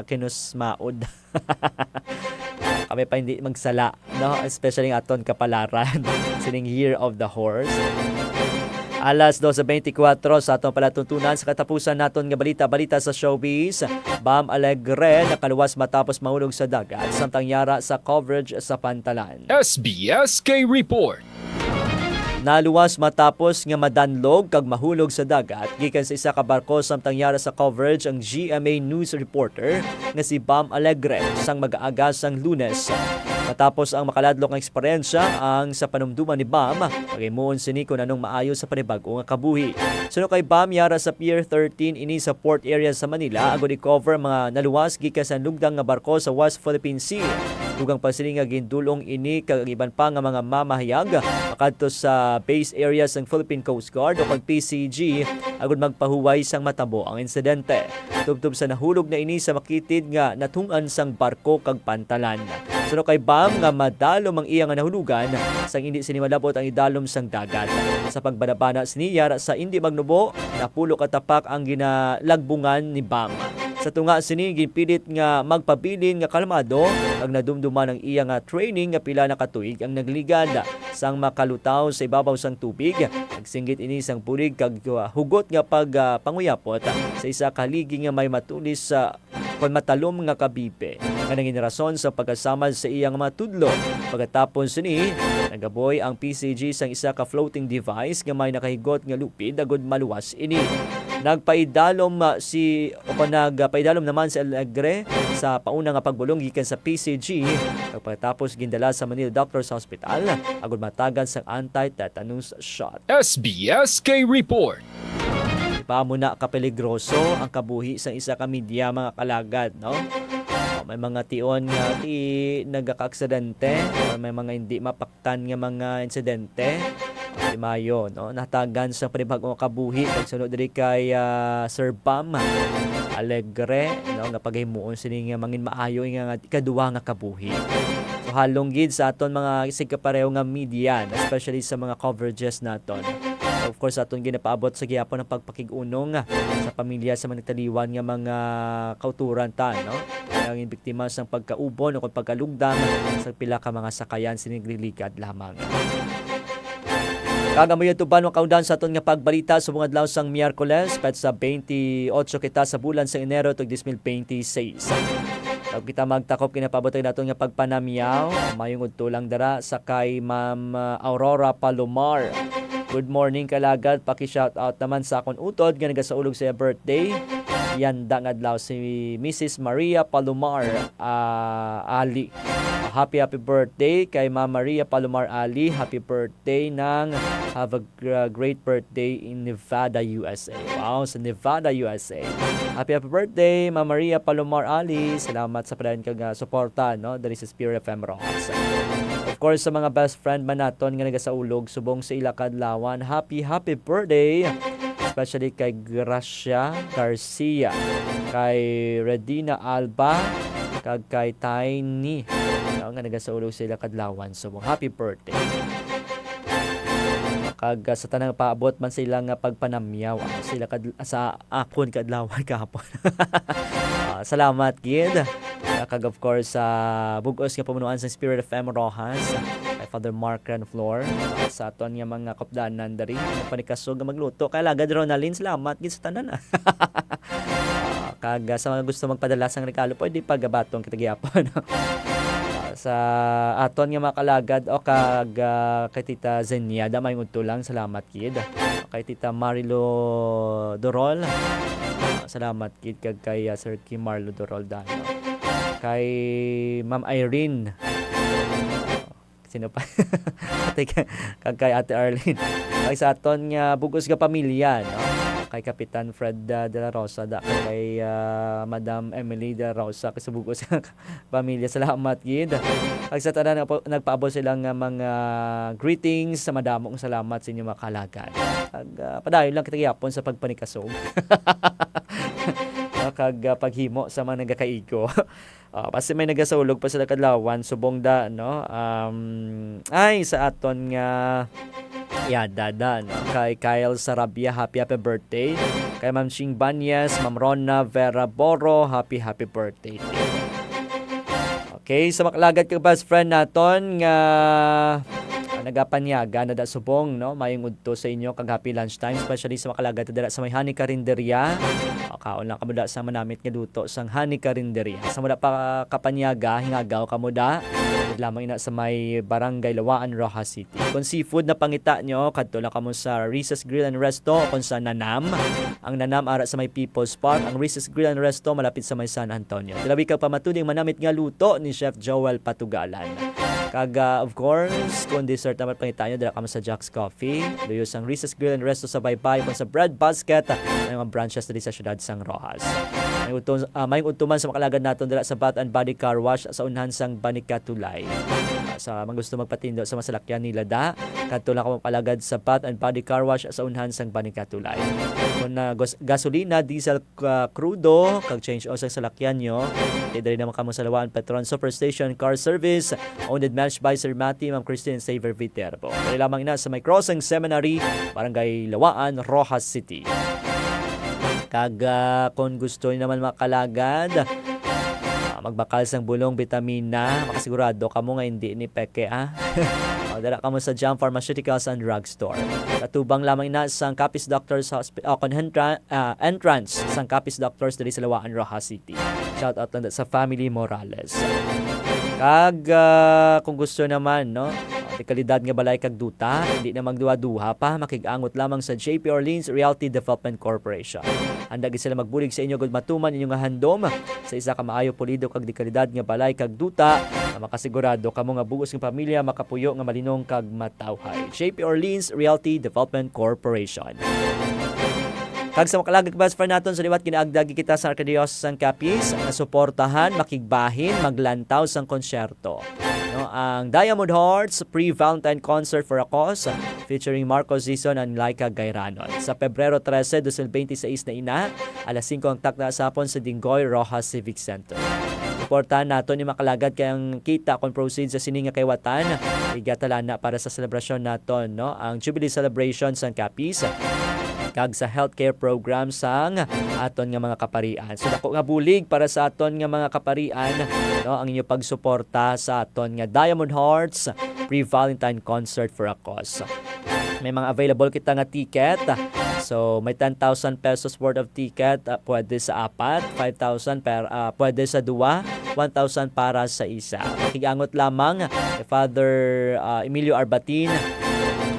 kinusmaod. Kami pa hindi magsala, no? Especially ang aton kapalaran. Sining Year of the Horse. Alas 12:24 sa atong palatuntunan sa katapusan naton nga balita sa showbiz. Bam Alegre nakaluwas matapos mahulog sa dagat samtang yara sa coverage sa pantalan. SBSK Report. Naluwas matapos nga madanlog kag mahulog sa dagat gikan sa isa ka barko samtang yara sa coverage ang GMA News reporter nga si Bam Alegre sang mag-aaga sang Lunes. Matapos ang makaladlok nga eksperyensya ang sa panumduman ni Bam, pagimuon sini kung anong maayo sa panibago nga kabuhi. Suno kay Bam yara sa Pier 13 ini sa port area sa Manila agud i-cover mga naluwas gikan sa lugdang nga barko sa West Philippine Sea. Dugang pasiling nga gindulong ini kag iban pa nga mga mamahayag makadto sa base areas ng Philippine Coast Guard o PCG agud magpahuway sang matabo ang insidente. Tubtob sa nahulog na ini sa makitid nga natung-an sang barko kag pantalan. Suno kay Bam nga madalom ang iya nga nahulugan sang hindi sini malabot ang idalom sang dagat. Sa pagbanabana sini yara sa hindi magnubo, napulo katapak ang ginalagbungan ni Bam. Sa tunga sini gipilit nga magpabilin nga kalmado ag nadumduman ang iya nga training nga pila na katuig ang nagligad sang makalutaw sa ibabaw sang tubig. Nagsinggit ini sang pulig kag hugot nga panguyapot sa isa ka haligi nga may matulis sa matalom nga kabibe nga nangin rason sa pagkasama sa iyang mga tudlo. Pagkatapos sini nagaboy ang PCG sang isa ka floating device nga may nakahigot nga lupid agud maluwas ini. Nagpaidalom naman si Alegre sa pauna nga pagbulong gikan sa PCG pagkatapos gindala sa Manila Doctors Hospital agud matagan sang anti-tetanus shot. SBSK Report. Pamuna kapeligroso ang kabuhi sa isa ka media mga kalagad, no? May mga tion nga nagaka-aksidente o may mga hindi mapaktan nga mga insidente. Di Mayo, no? Natagan sa panibagong kabuhi pagsunod diri kay Sir Bam Alegre, no? Nga paghimuon sini nga mangin maayo nga ikaduha nga kabuhi. So halong gid sa aton mga sigkapareho nga media, especially sa mga coverages naton. Of course, atong ginapaabot sa gihapon ng pagpakig-unong sa pamilya sa mga nagtaliwan nga mga kauturan ta, no? Ang biktima sa pagkaubon o pagkalugdam sa pila ka mga sakayan sinigliligad lamang. Kagamoy tuban ng kaundan sa aton nga pagbalita sa mga adlaw sang Miyerkules petsa 28 kita sa bulan sa Enero tug 2026. Tag kita magtakop kinapabotay naton nga pagpanamyaw, mayong udto lang dara sa kay Ma'am Aurora Palomar. Good morning kalagad, paki-shout out naman sa akon utod nga nagasaulog sa birthday. Yanda nga adlaw si Mrs. Maria Palomar Ali. Happy birthday kay Ma'am Maria Palomar Ali. Happy birthday nang have a great birthday in Nevada, USA. Wow, sa Nevada, USA. Happy birthday Ma'am Maria Palomar Ali. Salamat sa padayon kag suporta, no? Dari sa Spirit FM Rojas. Of course, sa mga best friend man naton nga nagasaulog subong sa ila kadlawan, happy birthday. Especially kay Gracia Garcia, kay Redina Alba, kag kay Tiny. Nga nagasaulog sila kadlawan. So, happy birthday. Kag sa tanang paabot man sila nga pagpanamyaw. Sila sa akon kadlawan kahapon. Salamat, kid. Kag of course, bugos nga pamunuan sa Spirit of M. Rojas, kay Father Mark Renflor, sa aton nga mga kapdanan dari, panikasog nga magluto. Kay Lagad Ronaldin, salamat, gid sa tanan. Kag sa mga gusto magpadala sang regalo, pwede pagabatong kita gyapon. Sa aton nga makalagad o kag kay Tita Zenia damay udto lang, salamat kid. Kay Tita Marilo Dorol, salamat kid, kag kay Sir Kim Marlo Dorol dano. Kay Ma'am Irene, sino pa? Kag kay Ate Arlene, kay sa aton nga bugos nga pamilya, no? Kay Kapitan Fred de la Rosa, kay Madam Emily de la Rosa, kay subugos sa pamilya, salamat gid. Kay sa tanan nagpaabot silang mga greetings, sa madamong salamat sa inyo mga kalagad. Kag padayon lang kita gyapon sa pagpanikasog. Kag paghimo sa mga nagakaigo. Kasi may nagasaulog pa sa kadlawan subong da, no? Ay sa aton nga dada, no? Kay Kyle Sarabia, happy birthday. Kay Ma'am Ching Banyas, Ma'am Rona Vera Boro, happy birthday. Okay, sa makalagad kag best friend naton nga nagapanyaga na da subong, no? Mayong udto sa inyo kag happy lunchtime, especially sa makalagad dira sa may Honey Carinderia. Kaon lang kamuda sa manamit nga duto sang Honey Carinderia. Sa muda pa kapanyaga, hingagaw kamuda lamang ina sa may Barangay Lawaan, Rojas City. Kung seafood na pangita nyo, kadto lang kamo sa Reese's Grill and Resto, kung sa Nanam. Ang Nanam ara sa may People's Park, ang Reese's Grill and Resto malapit sa may San Antonio. Tilabi ka pamatuling manamit nga luto ni Chef Joel Patugalan. Kaga, of course, kung dessert naman pangita nyo, dala kamo sa Jack's Coffee. Luyos ang Reese's Grill and Resto sa Baybay, kung sa Bread Basket, may mga branches dali sa syudad sang Rojas. May utuman sa makalagad natin dala sa Bath and Body Car Wash sa unhan sang Banicatulay. Sa mga gusto magpatindo sa masalakyan nila da, kadto lang ka mapalagad sa Bath and Body Car Wash sa unhan sang Banicatulay. Kung gasolina, diesel, crudo, kag change oil sa salakyan nyo, dali naman kamo sa Lawaan Petron Superstation Car Service, owned and managed by Sir Mati, Ma'am Christine Saver Viterbo. Dali lamang ina sa may Crossing Seminary, Barangay Lawaan, Rojas City. Kag kung gusto niyo naman makalagad, magbakal sang bulong bitamina, makasigurado kamo nga hindi ni peke dala kamo sa Jam Pharmaceuticals and Drug Store. Katubang lamang ina sang Capiz Doctors entrance sang Capiz Doctors dali sa Lawaan, Rojas City. Shout out na sa Family Morales. Kag kung gusto naman, no, kalidad nga balay kag duta, hindi na magduha-duha pa, makigangot lamang sa JP Orleans Realty Development Corporation. Handa gid sila magbulig sa inyo gud matuman inyong nga handom sa isa ka maayo pulido kag di kalidad nga balay kag duta, na makasigurado kamo nga buos nga pamilya makapuyo nga malinong kag matawhay. JP Orleans Realty Development Corporation. Kag sa makalagad best friend naton sa liwat kinaagdagi kita sa Archdiocese sang Capiz na suportahan, makigbahin, maglantaw sang konsyerto. No, ang Diamond Hearts Pre-Valentine Concert for a Cause featuring Marco Zison and Laika Gairanon sa Pebrero 13, 2026 na ina, alas 5 ang takna sa hapon sa Dingoy, Rojas Civic Center. Suportahan nato ni makalagad kayang kita kon proceed sa sininga kaywatan. Igatala na para sa selebrasyon naton, no? Ang Jubilee Celebration sa Capiz kag sa healthcare program sang aton nga mga kaparian. So dako nga bulig para sa aton nga mga kaparian, no, ang inyo pagsuporta sa aton nga Diamond Hearts Pre-Valentine Concert for a Cause. May mga available kita nga ticket. So may 10,000 pesos worth of ticket, pwede sa apat, 5,000 pwede sa duwa, 1,000 para sa isa. Makigangot lamang kay Father Emilio Arbatin,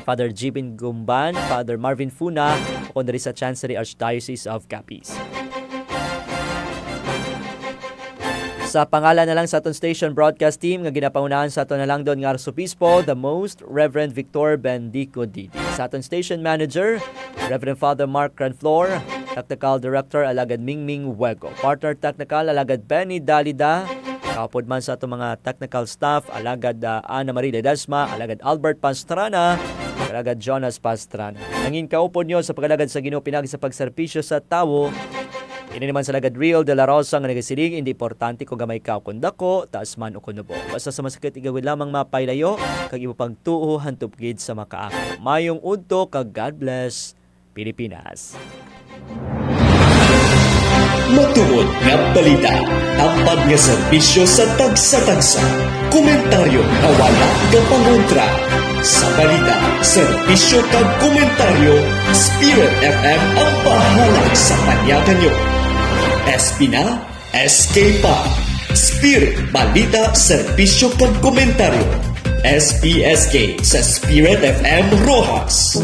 Father Jibin Gumban, Father Marvin Funa, o kundi sa Chancery Archdiocese of Capiz. Sa pangalan na lang sa aton station broadcast team nga ginapangunahan sa aton na lang doon nga Arsobispo, the Most Reverend Victor Bendico Didi. Sa aton station manager, Reverend Father Mark Cranflor, Technical Director Alagad Mingming Huego, Partner Technical Alagad Benny Dalida, kapod man sa atong mga technical staff Alagad Ana Maria Ledesma, Alagad Albert Pastrana, Alagad Jonas Pastrana. Nangin kaupod nyo sa pagalagad sa Ginoo pinagi sa pagserpisyo sa tawo. Ini naman sa Lagad Real de la Rosa nga nagasilig, hindi importante kung gamay ka kung dako, taas man o kunubo. Basta sa masakit igawin lamang mapaylayo, kag imo pagtuo hantupgid sa makaako. Mayong udto kag God bless Pilipinas. Matuod nga balita, tampad nga serbisyo sa tagsa-tagsa, komentaryo na wala nga pangontra. Sa balita, serbisyo kag komentaryo, Spirit FM ang bahala sa panyakan nyo. SP na, SK pa. Spirit, balita, serbisyo kag komentaryo. SPSK sa Spirit FM Rojas.